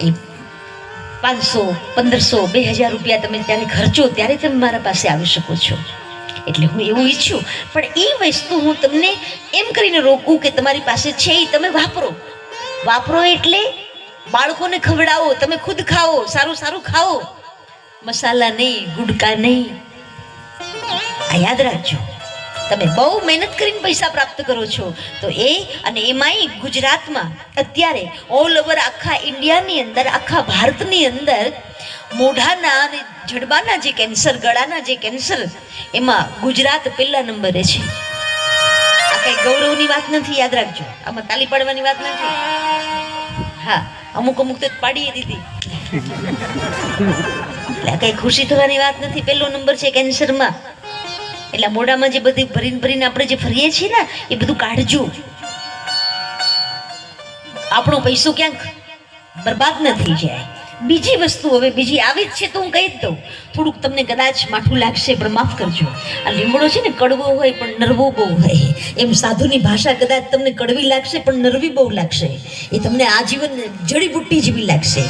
Speaker 3: એ 500 1500 2000 રૂપિયા તમે ત્યારે ખર્ચો ત્યારે તમે મારા પાસે આવી શકો છો એટલે હું એવું ઈચ્છું પણ એ વસ્તુ હું તમને એમ કરીને રોકું કે તમારી પાસે છે એ તમે વાપરો એટલે બાળકોને ખવડાવો તમે ખુદ ખાઓ સારું સારું ખાઓ મસાલા નહીં ગુડકા નહીં આ યાદ રાખજો તમે બહુ મહેનત કરીને પૈસા પ્રાપ્ત કરો છો તો એ અને એમાંય ગુજરાતમાં અત્યારે ઓલ ઓવર આખા ઇન્ડિયાની અંદર આખા ભારતની અંદર મોઢાના અને જડબાના જે કેન્સર ગળાના જે કેન્સર એમાં ગુજરાત પહેલા નંબરે છે કઈ ગૌરવની વાત નથી, યાદ રાખજો. આમાં તાલી પાડવાની વાત નથી. હા, અમુક તો પાડીએ દીધી. એટલે કઈ ખુશી થવાની વાત નથી. પહેલો નંબર છે કેન્સરમાં. એટલે મોઢામાં જે બધી ભરીને આપણે જે ફરીએ છીએ ને એ બધું કાઢજો. આપણો પૈસો ક્યાંક બરબાદ ન થઈ જાય. બીજી વસ્તુ હવે બીજી આવી જ છે તો હું કહી જ દઉં. થોડુંક તમને કદાચ માઠું લાગશે પણ માફ કરજો. આ લીમડો છે ને કડવો હોય પણ નરવો બહુ હોય. એમ સાધુની ભાષા કદાચ તમને કડવી લાગશે પણ નરવી બહુ લાગશે. એ તમને આજીવન જડીબુટ્ટી જેવી લાગશે.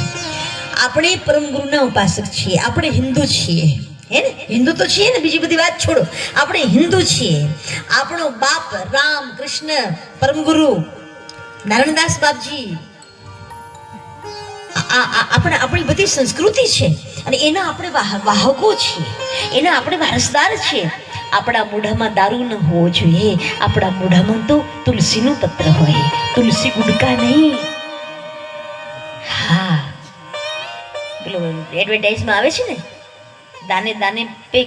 Speaker 3: આપણે પરમ ગુરુના ઉપાસક છીએ. આપણે હિન્દુ છીએ, હે ને? હિન્દુ તો છીએ ને, બીજી બધી વાત છોડો. આપણે હિન્દુ છીએ. આપણો બાપ રામ કૃષ્ણ પરમ ગુરુ નારાયણદાસ બાપજી આપણી બધી સંસ્કૃતિ છે અને એના આપણે વાહકો છીએ, એના આપણે વારસદાર છીએ. આપણા મોઢામાં દારૂ ન હોવો જોઈએ. આપણા મોઢામાં તો તુલસીનું પત્ર હોય, તુલસી ગુડકા નહીં. હા, પેલો એડવર્ટાઇઝમાં આવે છે ને, દાને દાને पे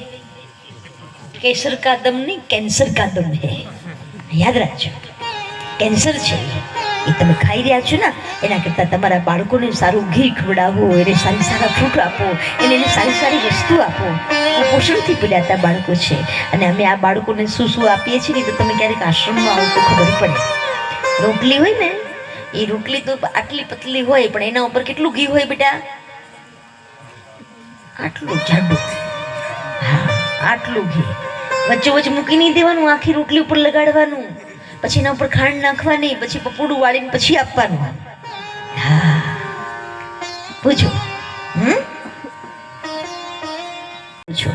Speaker 3: केसर का दम नहीं कैंसर का दम है. યાદ રાખજો, કેન્સર છે એ તમે ખાઈ રહ્યા છો ને, એના કરતાં તમારા બાળકોને સારું ઘી ખવડાવો, એને સારા ફ્રૂટ આપો, એને સારી વસ્તુ આપો. પોષણથી પીડાતા બાળકો છે અને અમે આ બાળકોને શું આપીએ છીએ ને તો તમે ક્યારેક આશ્રમમાં આવો તો ખબર પડે. રોટલી હોય ને, એ રોટલી તો આટલી પતલી હોય પણ એના ઉપર કેટલું ઘી હોય બેટા? આટલું જાડું. હા, આટલું ઘી વચ્ચે મૂકી નહીં દેવાનું, આખી રોટલી ઉપર લગાડવાનું, પછી એના ઉપર ખાંડ નાખવાની, પછી પપોડું વાળીને પછી આપવાનું. હા, પૂછો. પૂછો.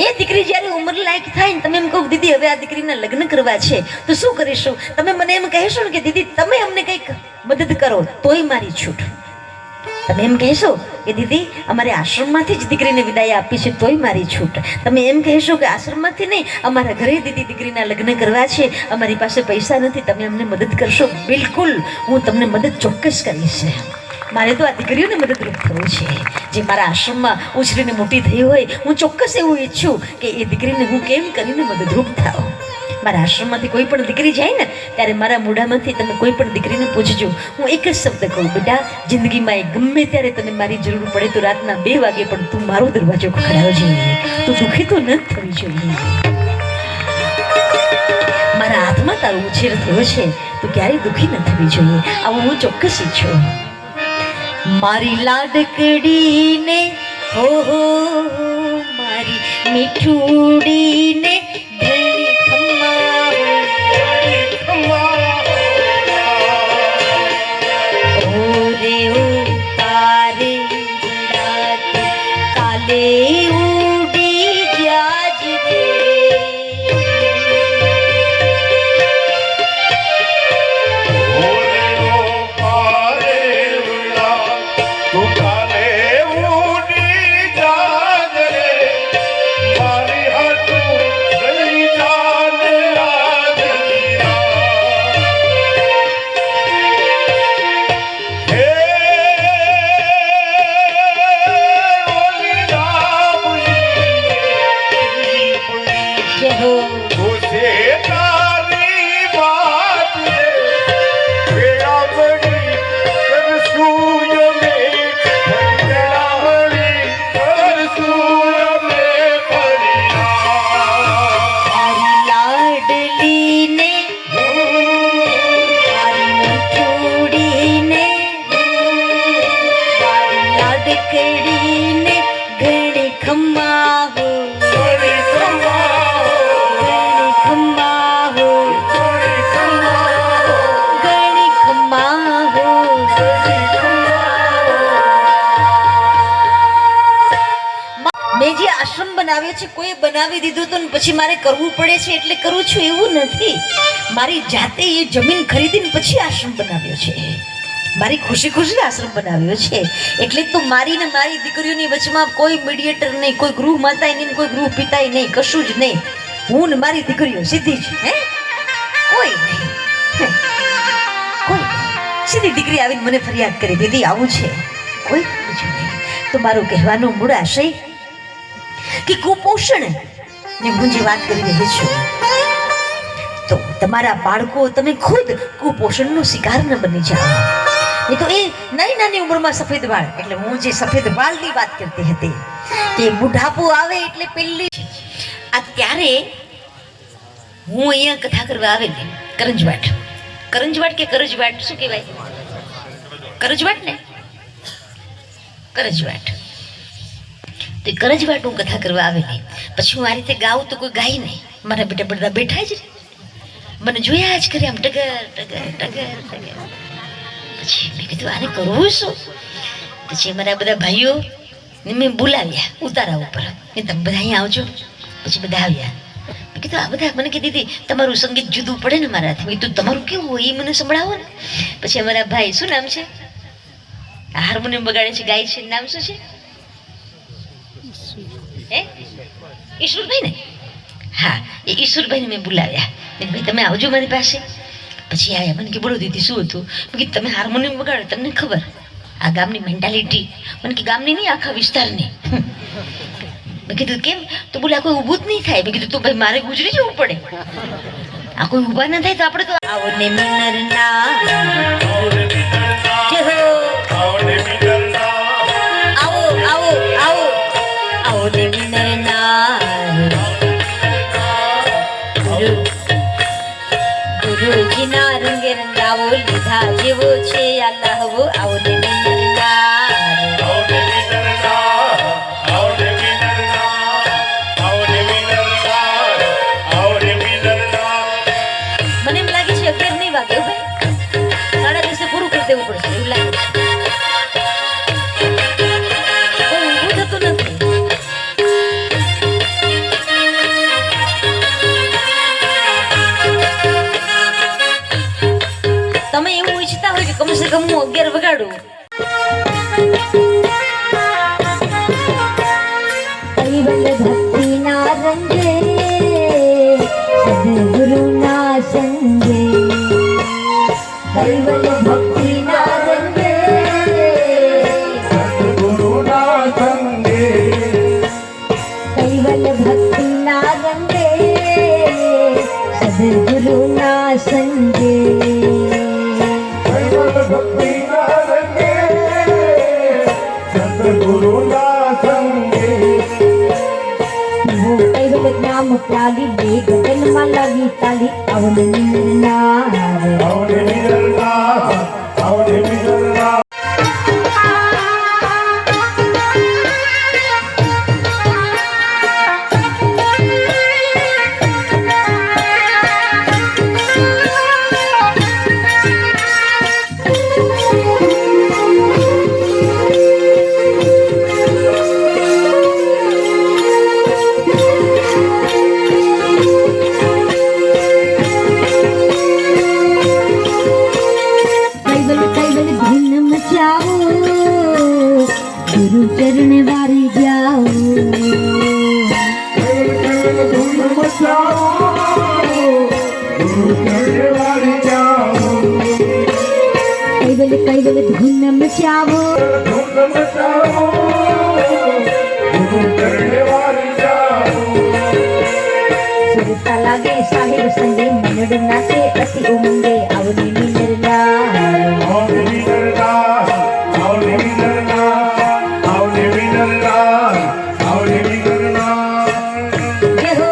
Speaker 3: એ દીકરી જ્યારે ઉંમર લાયક થાય ને, તમે એમ કહો દીદી હવે આ દીકરીના લગ્ન કરવા છે તો શું કરીશું? તમે મને એમ કહેશો ને કે દીદી તમે અમને કંઈક મદદ કરો તોય મારી છૂટ. તમે એમ કહેશો કે દીદી અમારે આશ્રમમાંથી જ દીકરીને વિદાય આપી છે તોય મારી છૂટ. તમે એમ કહેશો કે આશ્રમમાંથી નહીં, અમારા ઘરે દીકરીના લગ્ન કરવા છે, અમારી પાસે પૈસા નથી, તમે અમને મદદ કરશો? બિલકુલ, હું તમને મદદ ચોક્કસ કરીશ. મારે તો આ દીકરીઓને મદદરૂપ થવું છે. જે મારા આશ્રમમાં ઉછરીને મોટી થઈ હોય, હું ચોક્કસ એવું ઈચ્છું કે એ દીકરીને હું કેમ કરીને મદદરૂપ થાઉં. મારા આશ્રમમાંથી કોઈ પણ દીકરી જાય ને ત્યારે મારા મોઢામાંથી તમે કોઈ પણ દીકરીને પૂછજો, હું એક જ શબ્દ કહું, બેટા જિંદગીમાં ગમે ત્યારે તને મારી જરૂર પડે તો રાતના 2 વાગે પણ તું મારો દરવાજો ખખડાવજે. તું દુઃખી તો ન થવી જોઈએ. મારા હાથમાં તારો ઉછેર થયો છે, તું ક્યારેય દુઃખી ન થવી જોઈએ. આવું હું ચોક્કસ ઈચ્છું. મારી લાડકડીને હો મારી મીઠુડીને કોઈ બનાવી દીધું તો પછી મારે કરવું પડે છે એટલે કરું છું એવું નથી. મારી જાતે એ જમીન ખરીદીને પછી આશ્રમ બનાવ્યો છે. મારી ખુશી આશ્રમ બનાવ્યો છે. એટલે તો મારી ને મારી દીકરીઓની વચમાં કોઈ મીડિયેટર નહીં, કોઈ ગૃહ માતા નહીં, કોઈ ગૃહ પિતા નહીં, કશું જ નહીં. હું ને મારી દીકરીઓ સીધી જ. હે, કોઈ નહીં, કોઈ સીધી દીકરી આવીને મને ફરિયાદ કરી દીધી આવું છે, કોઈ બીજું નહીં. તો મારો કહેવાનો મૂળ આશય કે કુપોષણ ને હું જે વાત કરી રહી છું તો તમારા બાળકો તમે ખુદ કુપોષણનો શિકાર ન બની જાઓ. એ તો એ નાની ઉંમરમાં સફેદ વાળ, એટલે હું જે સફેદ વાળની વાત કરતી હતી કે બુઢાપો આવે એટલે પેલી આ ત્યારે હું અહીંયા કથા કરવા આવેલી કરંજવાટ કે કરજવાટ શું કહેવાય? કરજવાટ ને, કરજવાટ. તો કરજવાટ હું કથા કરવા આવેલી. પછી હું આ રીતે ગાઉં તો કોઈ ગાય નહીં, મારા બેટા બધા બેઠા જ મને જોયા જ કરે આમ ટગર ટગર ટગર ટગર. પછી મેં કીધું આને કરવું શું? પછી મારા બધા ભાઈઓ મેં બોલાવ્યા ઉતારા ઉપર, તમે બધા અહીંયા આવજો. પછી બધા આવ્યા. મેં કીધું આ બધા મને કીધી હતી તમારું સંગીત જુદું પડે ને મારાથી. મેં કીધું તમારું કેવું હોય એ મને સંભળાવો ને. પછી અમારા ભાઈ, શું નામ છે? હાર્મોનિયમ બગાડે છે, ગાય છે, નામ શું છે? હે, ઈશ્વરભાઈ ને? હા, એ ઈશ્વરભાઈને મેં બોલાવ્યા. મેં ભાઈ તમે આવજો મારી પાસે. પછી આવ્યા. મને કે બોલો દીદી શું હતું? મેં કીધું તમે હાર્મોનિયમ બગાડો, તમને ખબર આ ગામની મેન્ટાલિટી. મને કે ગામની નહીં, આખા વિસ્તારની. મેં કીધું કેમ? તો બોલે આ કોઈ ઊભું જ નહીં થાય. મેં કીધું તો ભાઈ મારે ગુજરી જવું પડે, આ કોઈ ઊભા ના થાય તો આપણે તો આવો ને મિનરના આવો આવો આવો આવો ને મિનરના ગુરુજીના રંગે રંગાવો લીધા જેવો છે આલ્લાહવો. આવો ને મિનરના મને એમ લાગે છે 11 નહીં વાગે ભાઈ, 10:30 પૂરું કરી દેવું પડશે એવું લાગે છે. કોઈ ઊભું થતું નથી. તમે એવું ઈચ્છતા હોય કે કમસે કમ હું 11 વગાડું. ભક્તિના રંગે સદગુરુના સંગે, કૈવલ્ય ભક્તિના રંગે
Speaker 1: સદગુરુના સંગે,
Speaker 3: કૈવલ્ય ભક્તિના રંગે સદગુરુના સંગે,
Speaker 1: કૈવલ્ય ભક્તિના રંગે સદગુરુના સંગે.
Speaker 3: કૈવલ્ય નામ પ્યાલી બે ગગનમાં લાગી તાલી. આવને મિનરના
Speaker 1: આવને મિનરના આવને મિનરના.
Speaker 3: ગુરુ ચરણ વારી જાઓ,
Speaker 1: ધૂમ મચાવો, ગુરુ ચરણે વારી જાઓ.
Speaker 3: કૈવલ્ય ધૂન મચાવો,
Speaker 1: ધૂમ મચાવો, ગુરુ ચરણે વારી જાઓ.
Speaker 3: સુરતા લાગે સાહેબ સંગે, મનડ નાચે અતિ ઉમંગે. આવને મિનરના
Speaker 1: આવને મિનરના આવને મિનરના આવને મિનરના આવને મિનરના.
Speaker 3: જય હો.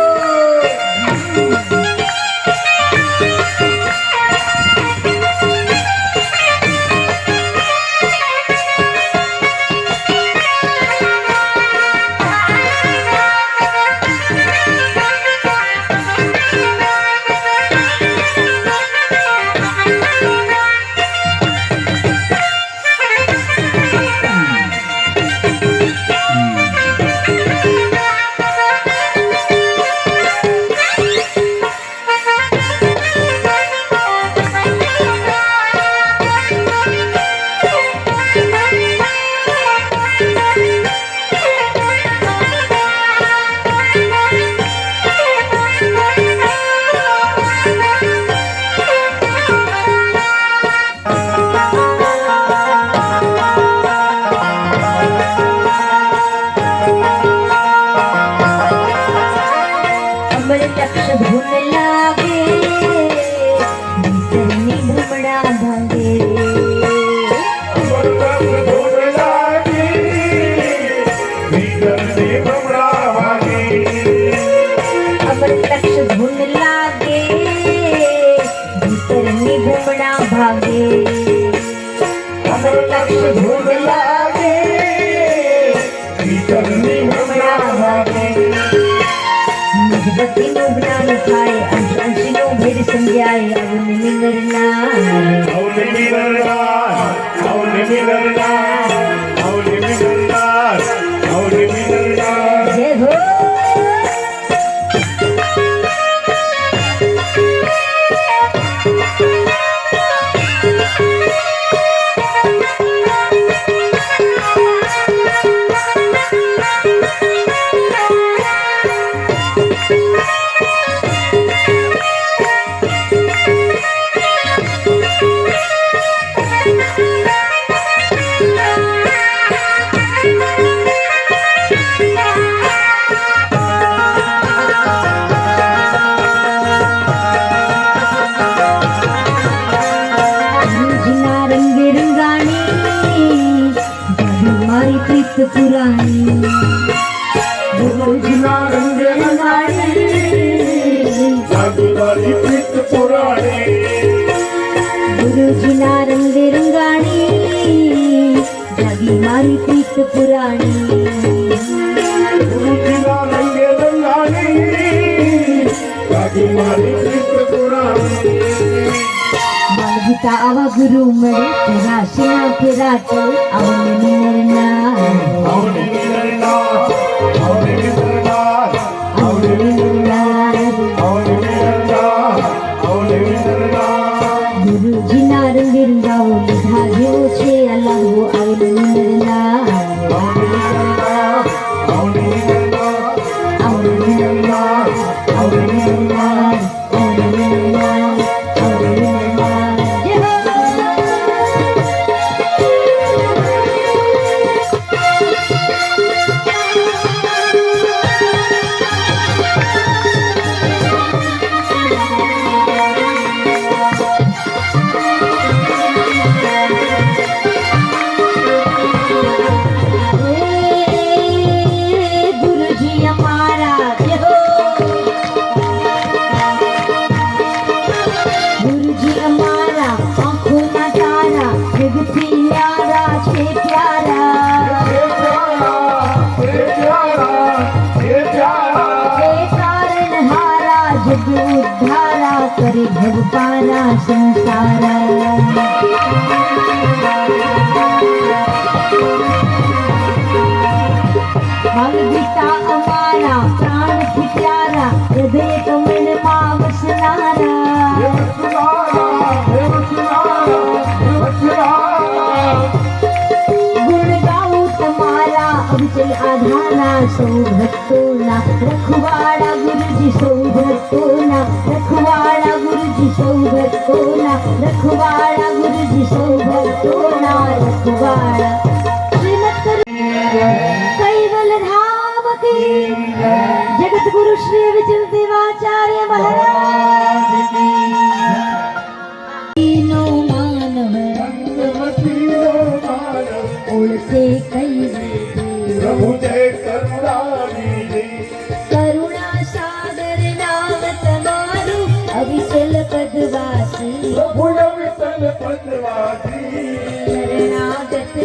Speaker 3: અમરતક્ષ ધૂન લાગે ભીતરની ભૂમણા ભાગે અમરતક્ષ ધૂન લાગે ભીતરની ભૂમણા ભાગે નિજબતીનું જ્ઞાન થાય અંશનું ભેદ સમજાય અવન જય હો મારી પ્રીત પુરાણી
Speaker 1: ગુરુજીના રંગે મારી પ્રીત પુરાણી
Speaker 3: ગુરુજીના રંગે રંગાણી જાગી મારી પ્રીત પુરાણી
Speaker 1: ગુરુજીના રંગે રંગાણી જાગી મારી પ્રીત પુરાણી
Speaker 3: માલગીતા આવા ગુરુ મળે ફેરાશના ફેરાતો આવને નિર્ના ગુરુજીના રંગે રંગાવો લીધા જેવો છે અલાહો આવને નિર્ના ઉદ્ધારા કરે ભગવાના સંસારા ગીતા અમારા પ્રાણથી પ્યારા હૃદય કમળમાં વસનારા ગુણ ગાઉં તમારા અવિચલ આધારા સૌ ભક્તોના રખવાડા ગુરુજી સૌ ભક્તોના રખવાડા ગુરુજી સૌ ભક્તોના રખવાડા ગુરુજી સૌ ભક્તોના રખવાડા કૈવલ ધામ કી જગત ગુરુ શ્રી વિચલ દેવાચાર્ય મહારાજ કી નો માનવ ઓળખે કઈ
Speaker 1: પ્રભુ જય કરુણાનિધિ
Speaker 3: કરુણા સાગર નામ તમારું અવિચલ પદવાસી
Speaker 1: પ્રભુ વિઠ્ઠલ પદવાસી
Speaker 3: શરણાગત